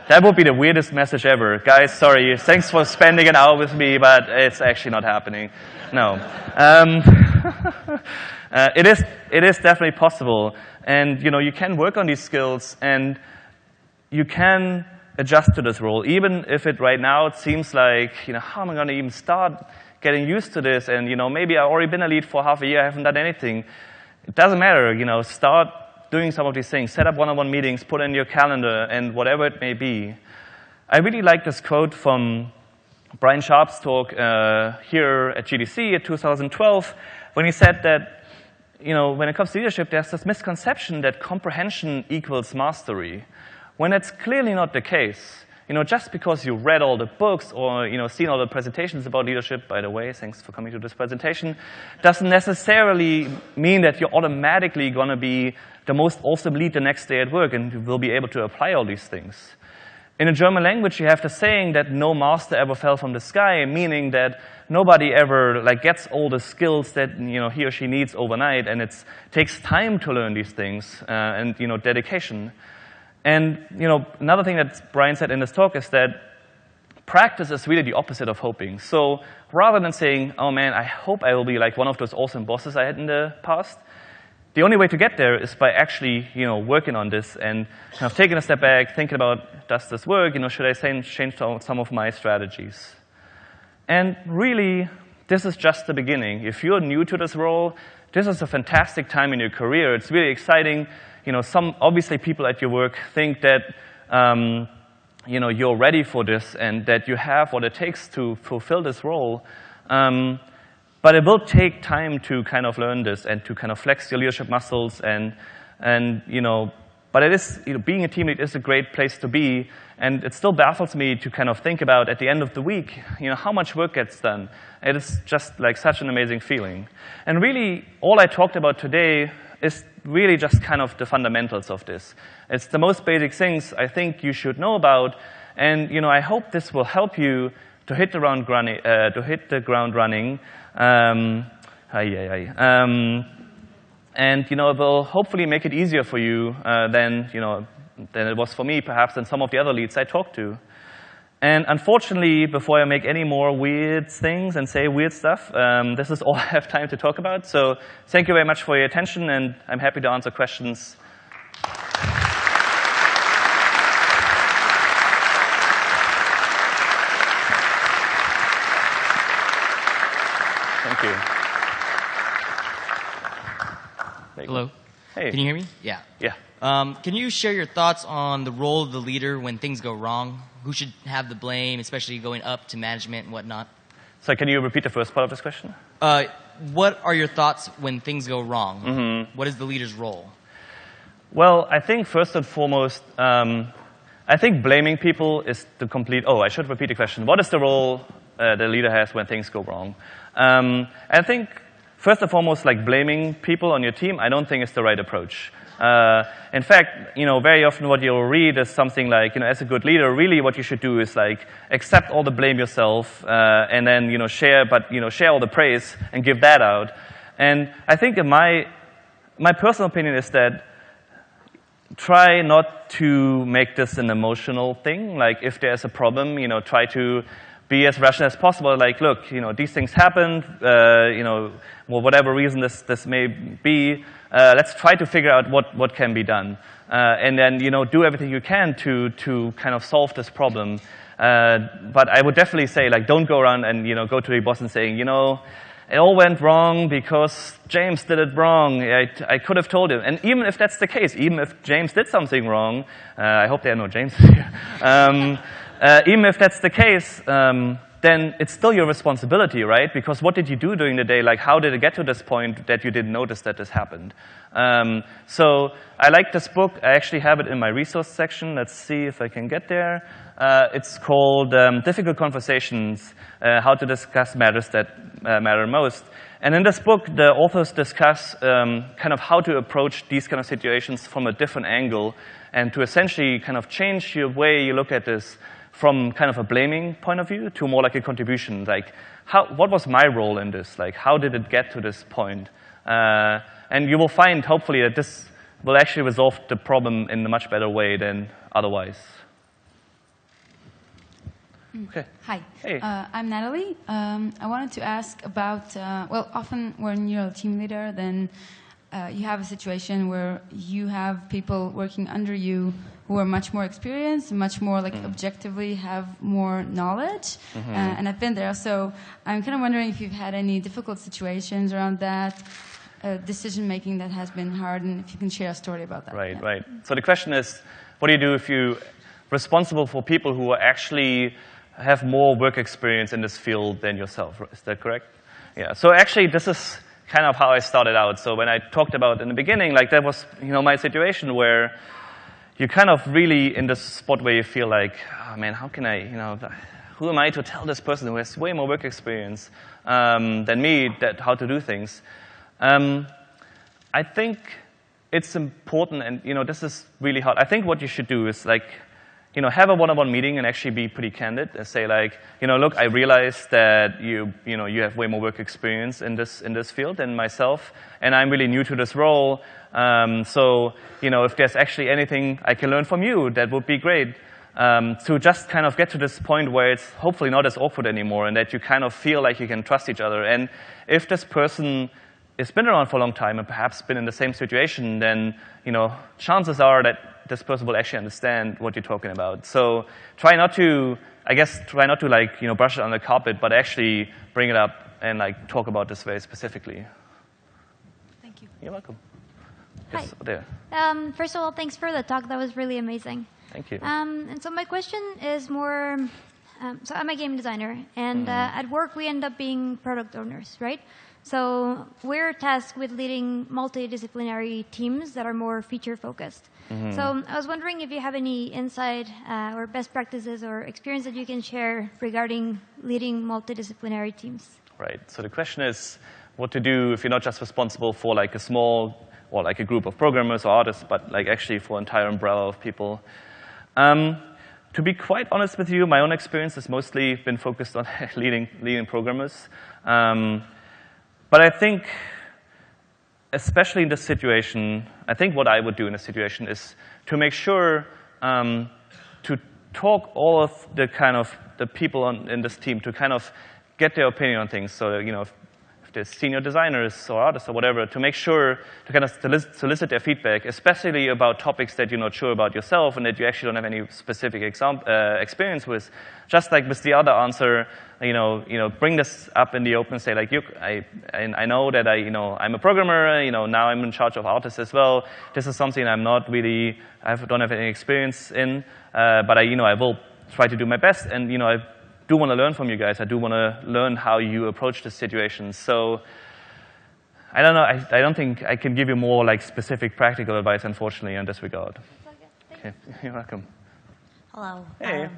That would be the weirdest message ever. Guys, sorry. Thanks for spending an hour with me, but it's actually not happening. No. It is definitely possible. And, you can work on these skills, and you can adjust to this role. Even if right now it seems like, how am I going to even start getting used to this? And, maybe I've already been a lead for half a year, I haven't done anything. It doesn't matter, start doing some of these things. Set up one-on-one meetings, put in your calendar, and whatever it may be. I really like this quote from Brian Sharp's talk here at GDC in 2012, when he said that, when it comes to leadership, there's this misconception that comprehension equals mastery, when that's clearly not the case. Just because you read all the books or, seen all the presentations about leadership, by the way, thanks for coming to this presentation, doesn't necessarily mean that you're automatically going to be the most awesome lead the next day at work and you will be able to apply all these things. In the German language, you have the saying that no master ever fell from the sky, meaning that nobody ever gets all the skills that he or she needs overnight, and it takes time to learn these things and dedication. And another thing that Brian said in this talk is that practice is really the opposite of hoping. So rather than saying, oh man, I hope I will be like one of those awesome bosses I had in the past, the only way to get there is by actually working on this and taking a step back, thinking about, does this work? Should I change some of my strategies? And really, this is just the beginning. If you're new to this role, this is a fantastic time in your career. It's really exciting. Some obviously people at your work think that you're ready for this and that you have what it takes to fulfill this role. But it will take time to kind of learn this and to kind of flex your leadership muscles and but it is, being a team lead is a great place to be, and it still baffles me to kind of think about at the end of the week, how much work gets done. It is just such an amazing feeling. And really, all I talked about today is really just kind of the fundamentals of this. It's the most basic things I think you should know about, and I hope this will help you to hit the ground running. And it will hopefully make it easier for you than it was for me, perhaps, than some of the other leads I talked to. And unfortunately, before I make any more weird things and say weird stuff, this is all I have time to talk about. So thank you very much for your attention, and I'm happy to answer questions. Thank you. Hello. Hey. Can you hear me? Yeah. Yeah. Can you share your thoughts on the role of the leader when things go wrong? Who should have the blame, especially going up to management and whatnot? So can you repeat the first part of this question? What are your thoughts when things go wrong? Mm-hmm. What is the leader's role? Well, I think first and foremost, I think blaming people is the complete... Oh, I should repeat the question. What is the role the leader has when things go wrong? I think first and foremost, blaming people on your team, I don't think is the right approach. In fact, very often what you'll read is something like, as a good leader, really what you should do is accept all the blame yourself, and then, share all the praise and give that out. And I think my personal opinion is that try not to make this an emotional thing. If there's a problem, try to be as rational as possible. Look, these things happened, for whatever reason this may be. Let's try to figure out what can be done. And then, do everything you can to kind of solve this problem. But I would definitely say, don't go around and, go to your boss and saying, it all went wrong because James did it wrong. I could have told him. And even if that's the case, even if James did something wrong, I hope there are no James here. Even if that's the case, then it's still your responsibility, right? Because what did you do during the day? Like, how did it get to this point that you didn't notice that this happened? So I like this book. I actually have it in my resource section. Let's see if I can get there. It's called Difficult Conversations, How to Discuss Matters That Matter Most. And in this book, the authors discuss kind of how to approach these kind of situations from a different angle and to essentially kind of change your way you look at this from kind of a blaming point of view to more like a contribution. Like, what was my role in this? Like, how did it get to this point? And you will find, hopefully, that this will actually resolve the problem in a much better way than otherwise. Okay. Hi. Hey. I'm Natalie. I wanted to ask about, well, often when you're a team leader, then you have a situation where you have people working under you who are much more experienced, much more like objectively have more knowledge. And I've been there. So I'm kind of wondering if you've had any difficult situations around that, decision-making that has been hard, and if you can share a story about that. Right, right. So the question is, what do you do if you're responsible for people who are actually have more work experience in this field than yourself? Is that correct? Yeah. So actually, this is kind of how I started out. So when I talked about in the beginning, like that was, my situation where you're kind of really in this spot where you feel like, oh man, how can I, who am I to tell this person who has way more work experience than me how to do things? I think it's important, and this is really hard. I think what you should do is like, have a one-on-one meeting and actually be pretty candid and say like, look, I realize that you have way more work experience in this field than myself, and I'm really new to this role. So, if there's actually anything I can learn from you, that would be great. To just kind of get to this point where it's hopefully not as awkward anymore, and that you kind of feel like you can trust each other. And if this person has been around for a long time and perhaps been in the same situation, then chances are that this person will actually understand what you're talking about. So try not to like, brush it on the carpet, but actually bring it up and like talk about this very specifically. Thank you. You're welcome. Hi. Yes, there. First of all, thanks for the talk. That was really amazing. Thank you. And so my question is more, so I'm a game designer, and at work we end up being product owners, right? So we're tasked with leading multidisciplinary teams that are more feature-focused. So I was wondering if you have any insight or best practices or experience that you can share regarding leading multidisciplinary teams. Right. So the question is what to do if you're not just responsible for like a small or like a group of programmers or artists, but like actually for an entire umbrella of people. To be quite honest with you, my own experience has mostly been focused on leading programmers. But I think, especially in this situation, I think what I would do in this situation is to make sure to talk all of the people in this team to kind of get their opinion on things. So, if there's senior designers or artists or whatever, to make sure to kind of solicit their feedback, especially about topics that you're not sure about yourself and that you actually don't have any specific experience with. Just like with the other answer, bring this up in the open. Say like, I know that I'm a programmer. Now I'm in charge of artists as well. This is something I'm not really, don't have any experience in, but I will try to do my best, and I do want to learn from you guys. I do want to learn how you approach the situation. So I don't know. I don't think I can give you more like specific practical advice, unfortunately, in this regard. Okay, you're welcome. Hello. Hey.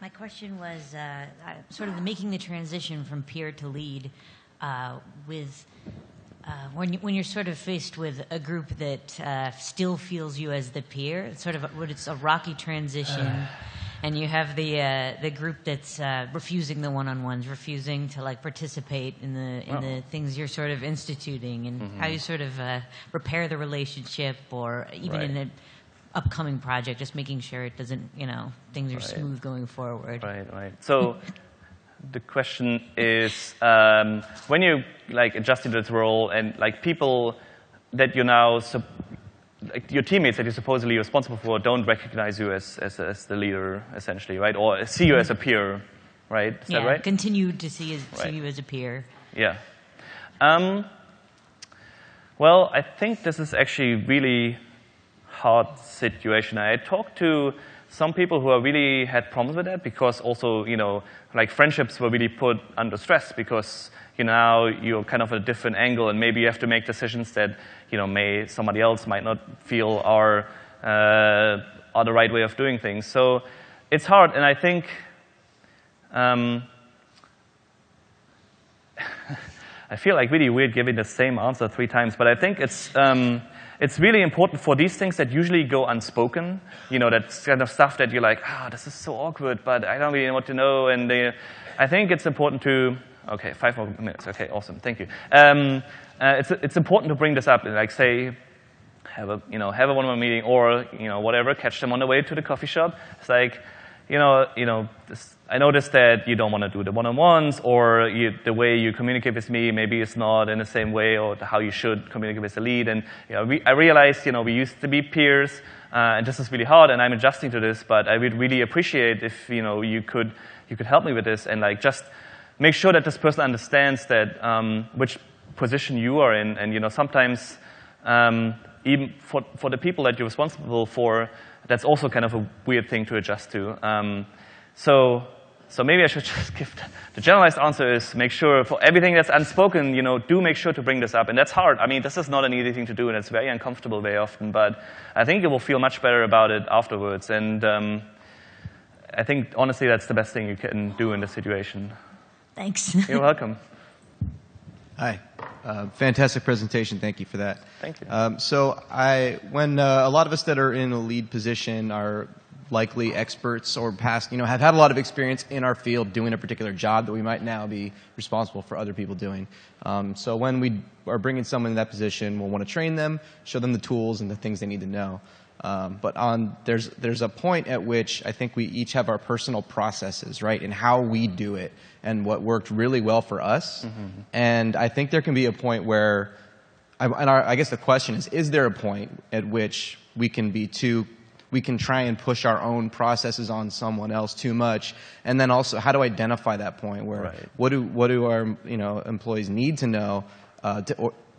My question was sort of making the transition from peer to lead with when you're sort of faced with a group that still feels you as the peer. It's sort of it's a rocky transition. And you have the group that's refusing the one-on-ones, refusing to like participate in the things you're sort of instituting, and how you sort of repair the relationship, or even in an upcoming project, just making sure it doesn't, things are smooth going forward. Right. So the question is, when you like adjust into this role, and like people that you're now like your teammates that you're supposedly responsible for don't recognize you as the leader, essentially, right? Or see you as a peer, right? Is that right? Continue to see you as a peer. Yeah. Well, I think this is actually really hard situation. I talked to some people who really had problems with that because also, like friendships were really put under stress because now you're kind of at a different angle and maybe you have to make decisions that, somebody else might not feel are the right way of doing things. So it's hard, and I think I feel like really weird giving the same answer 3 times, but I think it's really important for these things that usually go unspoken, that kind of stuff that you're like, this is so awkward, but I don't really know what to know, and I think it's important to, okay, 5 more minutes, okay, awesome, thank you. It's important to bring this up, and like say, have a one-on-one meeting or, whatever, catch them on the way to the coffee shop. It's like, I noticed that you don't want to do the one-on-ones, or the way you communicate with me maybe is not in the same way, or how you should communicate with the lead. And I realized, we used to be peers, and this is really hard, and I'm adjusting to this. But I would really appreciate if you could help me with this, and like just make sure that this person understands that which position you are in, and sometimes even for the people that you're responsible for, that's also kind of a weird thing to adjust to. So maybe I should just give the generalized answer is make sure for everything that's unspoken, do make sure to bring this up. And that's hard. I mean, this is not an easy thing to do, and it's very uncomfortable very often. But I think you will feel much better about it afterwards. And I think, honestly, that's the best thing you can do in this situation. Thanks. You're welcome. Hi. Fantastic presentation. Thank you for that. Thank you. When a lot of us that are in a lead position are likely experts or past, have had a lot of experience in our field doing a particular job that we might now be responsible for other people doing. So when we are bringing someone in that position, we'll want to train them, show them the tools and the things they need to know. But there's a point at which I think we each have our personal processes, right, and how we do it and what worked really well for us. Mm-hmm. And I think there can be a point where, I guess the question is there a point at which we can try and push our own processes on someone else too much, and then also how to identify that point where right. what do our employees need to know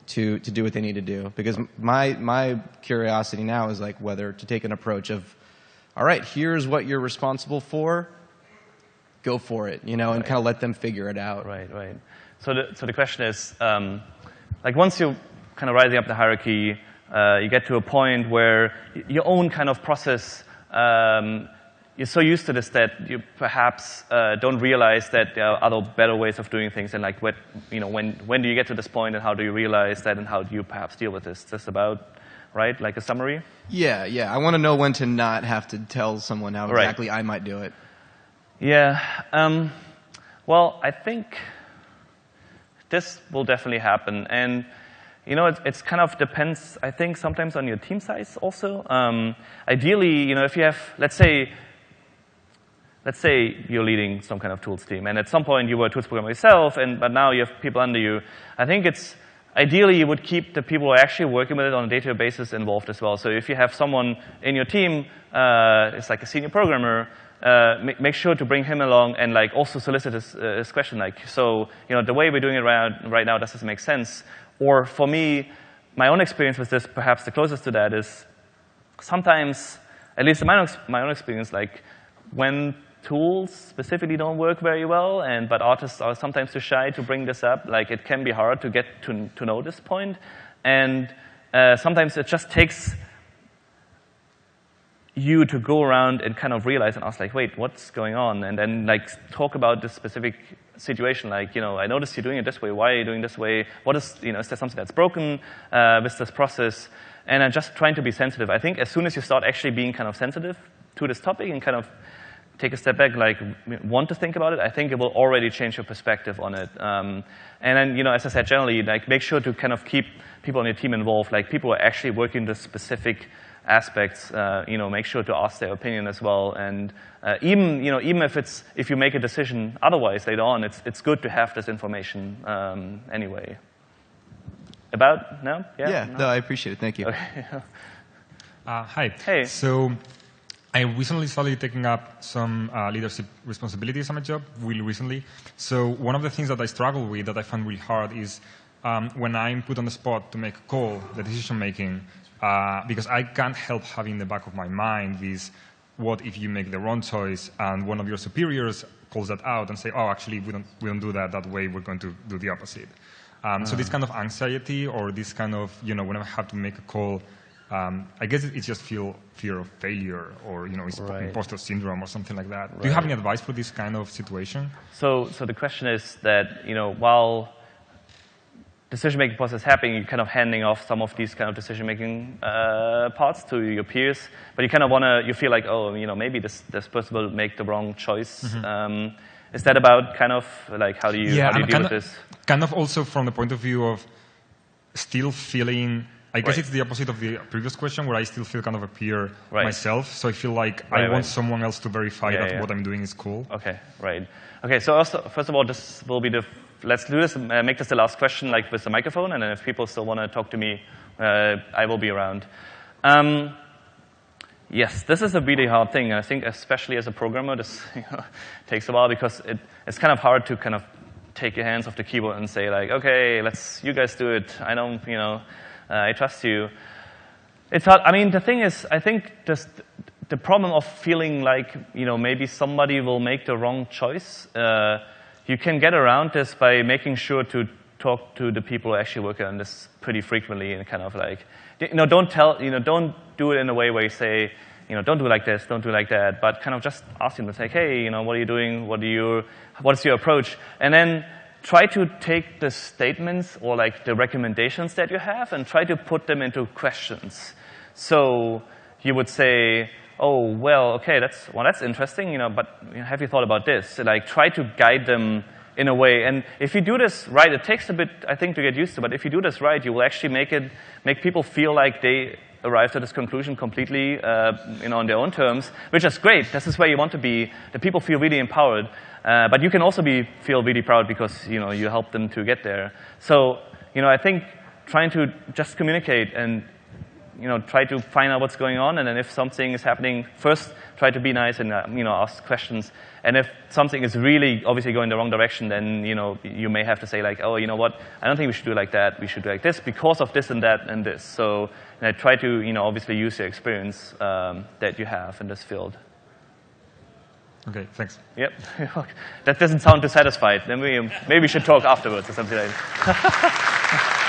to do what they need to do? Because my curiosity now is like whether to take an approach of, all right, here's what you're responsible for, go for it, and right. kind of let them figure it out. Right. So the question is, like once you kind of rising up the hierarchy, you get to a point where your own kind of process, you're so used to this that you perhaps don't realize that there are other better ways of doing things. And like, when do you get to this point, and how do you realize that, and how do you perhaps deal with this? Just about, right? Like a summary? Yeah. I want to know when to not have to tell someone how right. exactly I might do it. Yeah. Well, I think this will definitely happen. And it's kind of depends, I think, sometimes on your team size also. Ideally, if you have, let's say you're leading some kind of tools team, and at some point you were a tools programmer yourself, but now you have people under you. I think it's ideally you would keep the people who are actually working with it on a day-to-day basis involved as well. So if you have someone in your team, it's like a senior programmer, make sure to bring him along and like also solicit his question. Like, so the way we're doing it right now, does this make sense? Or for me, my own experience with this, perhaps the closest to that is sometimes, at least in my own experience, like when tools specifically don't work very well, but artists are sometimes too shy to bring this up, like it can be hard to get to know this point. And sometimes it just takes you to go around and kind of realize and ask, like, wait, what's going on? And then, like, talk about this specific situation. Like, I noticed you're doing it this way. Why are you doing this way? What is, is there something that's broken with this process? And I'm just trying to be sensitive. I think as soon as you start actually being kind of sensitive to this topic and kind of take a step back, like, want to think about it, I think it will already change your perspective on it. And then, as I said, generally, like, make sure to kind of keep people on your team involved, like people who are actually working the specific aspects, make sure to ask their opinion as well. And even if you make a decision otherwise later on, it's good to have this information anyway. About now? Yeah, no? No, I appreciate it. Thank you. Okay. Hi. Hey. So I recently started taking up some leadership responsibilities on my job, really recently. So one of the things that I struggle with, that I find really hard, is when I'm put on the spot to make a call, the decision making, because I can't help having in the back of my mind this, what if you make the wrong choice and one of your superiors calls that out and say, oh, actually, we don't do that way, we're going to do the opposite. So this kind of anxiety or this kind of, when I have to make a call, I guess it's just fear of failure or, it's imposter syndrome or something like that. Right. Do you have any advice for this kind of situation? So the question is that, while decision-making process happening, you're kind of handing off some of these kind of decision-making parts to your peers, but you kind of you feel like, oh, maybe this person will make the wrong choice. Mm-hmm. Is that about kind of like how do you deal with this? Kind of also from the point of view of still feeling, I guess it's the opposite of the previous question where I still feel kind of a peer myself. So I feel like I want someone else to verify that what I'm doing is cool. Okay, right. Okay, so also, first of all, this will be let's do this, make this the last question, like with the microphone, and then if people still want to talk to me, I will be around. Yes, this is a really hard thing, and I think especially as a programmer, this takes a while because it's kind of hard to kind of take your hands off the keyboard and say like, okay, you guys do it. I don't, I trust you. It's hard. I mean, the thing is, I think just the problem of feeling like, maybe somebody will make the wrong choice, you can get around this by making sure to talk to the people who actually work on this pretty frequently and kind of like, don't do it in a way where you say, don't do like this, don't do like that, but kind of just ask them to say, hey, what are you doing? What's your approach? And then try to take the statements or like the recommendations that you have and try to put them into questions. So you would say, oh, well, okay, that's interesting, but have you thought about this? So, like, try to guide them in a way. And if you do this right, it takes a bit, I think, to get used to, but if you do this right, you will actually make people feel like they arrived at this conclusion completely, on their own terms, which is great. This is where you want to be. The people feel really empowered. But you can also feel really proud because, you helped them to get there. So, I think trying to just communicate and, try to find out what's going on. And then if something is happening, first try to be nice and, ask questions. And if something is really obviously going the wrong direction, then, you may have to say like, oh, you know what? I don't think we should do it like that. We should do it like this because of this and that and this. So try to, obviously use your experience that you have in this field. Okay, thanks. Yep. That doesn't sound too satisfied. Then maybe we should talk afterwards or something like that.